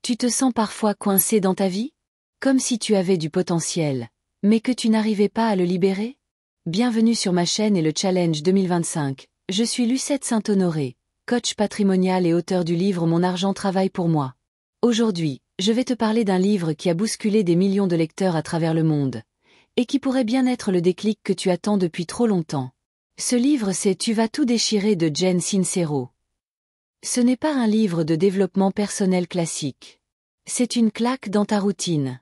Tu te sens parfois coincé dans ta vie? Comme si tu avais du potentiel, mais que tu n'arrivais pas à le libérer? Bienvenue sur ma chaîne et le Challenge 2025. Je suis Lucette Saint-Honoré, coach patrimonial et auteur du livre Mon argent travaille pour moi. Aujourd'hui, je vais te parler d'un livre qui a bousculé des millions de lecteurs à travers le monde, et qui pourrait bien être le déclic que tu attends depuis trop longtemps. Ce livre, c'est Tu vas tout déchirer de Jen Sincero. Ce n'est pas un livre de développement personnel classique. C'est une claque dans ta routine.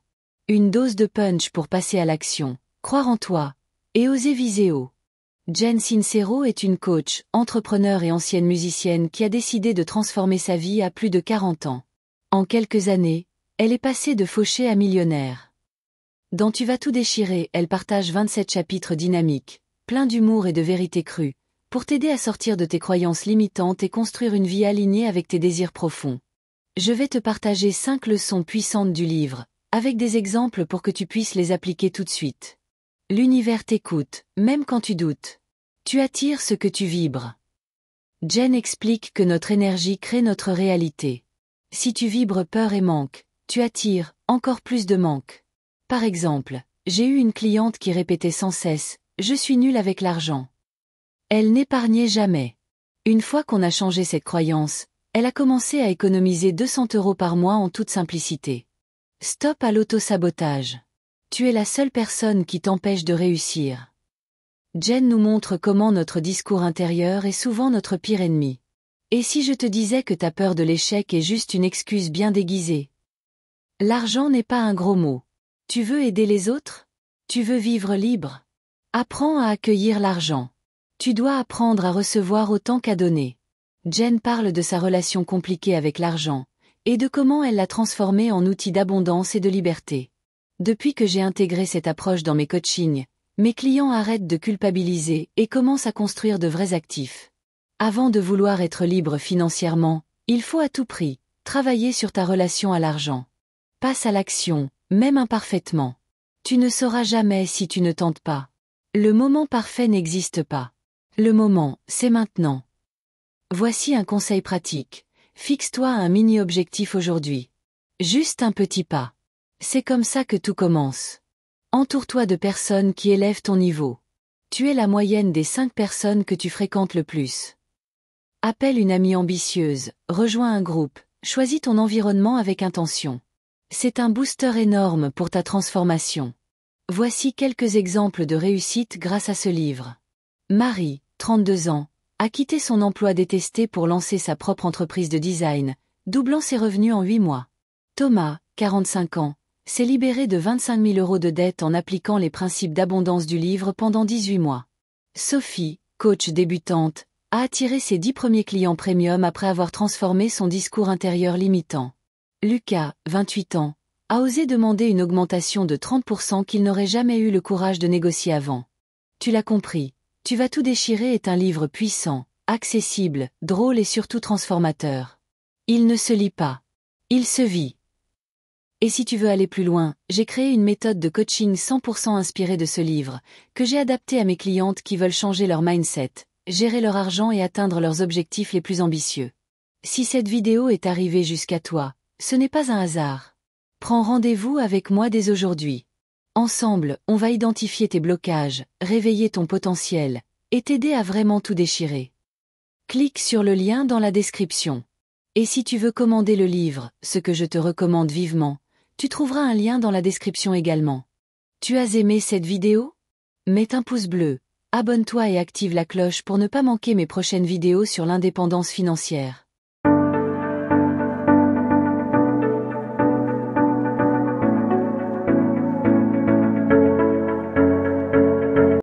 Une dose de punch pour passer à l'action, croire en toi, et oser viser haut. Jen Sincero est une coach, entrepreneur et ancienne musicienne qui a décidé de transformer sa vie à plus de 40 ans. En quelques années, elle est passée de fauchée à millionnaire. Dans Tu vas tout déchirer, elle partage 27 chapitres dynamiques, pleins d'humour et de vérité crue, pour t'aider à sortir de tes croyances limitantes et construire une vie alignée avec tes désirs profonds. Je vais te partager 5 leçons puissantes du livre, avec des exemples pour que tu puisses les appliquer tout de suite. L'univers t'écoute, même quand tu doutes. Tu attires ce que tu vibres. Jen explique que notre énergie crée notre réalité. Si tu vibres peur et manque, tu attires encore plus de manque. Par exemple, j'ai eu une cliente qui répétait sans cesse « Je suis nulle avec l'argent ». Elle n'épargnait jamais. Une fois qu'on a changé cette croyance, elle a commencé à économiser 200 € par mois en toute simplicité. Stop à l'auto-sabotage. Tu es la seule personne qui t'empêche de réussir. Jen nous montre comment notre discours intérieur est souvent notre pire ennemi. Et si je te disais que ta peur de l'échec est juste une excuse bien déguisée? L'argent n'est pas un gros mot. Tu veux aider les autres? Tu veux vivre libre? Apprends à accueillir l'argent. Tu dois apprendre à recevoir autant qu'à donner. Jen parle de sa relation compliquée avec l'argent, et de comment elle l'a transformé en outil d'abondance et de liberté. Depuis que j'ai intégré cette approche dans mes coachings, mes clients arrêtent de culpabiliser et commencent à construire de vrais actifs. Avant de vouloir être libre financièrement, il faut à tout prix travailler sur ta relation à l'argent. Passe à l'action, même imparfaitement. Tu ne sauras jamais si tu ne tentes pas. Le moment parfait n'existe pas. Le moment, c'est maintenant. Voici un conseil pratique. Fixe-toi un mini-objectif aujourd'hui. Juste un petit pas. C'est comme ça que tout commence. Entoure-toi de personnes qui élèvent ton niveau. Tu es la moyenne des 5 personnes que tu fréquentes le plus. Appelle une amie ambitieuse, rejoins un groupe, choisis ton environnement avec intention. C'est un booster énorme pour ta transformation. Voici quelques exemples de réussite grâce à ce livre. Marie, 32 ans, a quitté son emploi détesté pour lancer sa propre entreprise de design, doublant ses revenus en 8 mois. Thomas, 45 ans, s'est libéré de 25 000 € de dettes en appliquant les principes d'abondance du livre pendant 18 mois. Sophie, coach débutante, a attiré ses 10 premiers clients premium après avoir transformé son discours intérieur limitant. Lucas, 28 ans, a osé demander une augmentation de 30% qu'il n'aurait jamais eu le courage de négocier avant. Tu l'as compris. Tu vas tout déchirer est un livre puissant, accessible, drôle et surtout transformateur. Il ne se lit pas. Il se vit. Et si tu veux aller plus loin, j'ai créé une méthode de coaching 100% inspirée de ce livre, que j'ai adaptée à mes clientes qui veulent changer leur mindset, gérer leur argent et atteindre leurs objectifs les plus ambitieux. Si cette vidéo est arrivée jusqu'à toi, ce n'est pas un hasard. Prends rendez-vous avec moi dès aujourd'hui. Ensemble, on va identifier tes blocages, réveiller ton potentiel, et t'aider à vraiment tout déchirer. Clique sur le lien dans la description. Et si tu veux commander le livre, ce que je te recommande vivement, tu trouveras un lien dans la description également. Tu as aimé cette vidéo? Mets un pouce bleu, abonne-toi et active la cloche pour ne pas manquer mes prochaines vidéos sur l'indépendance financière.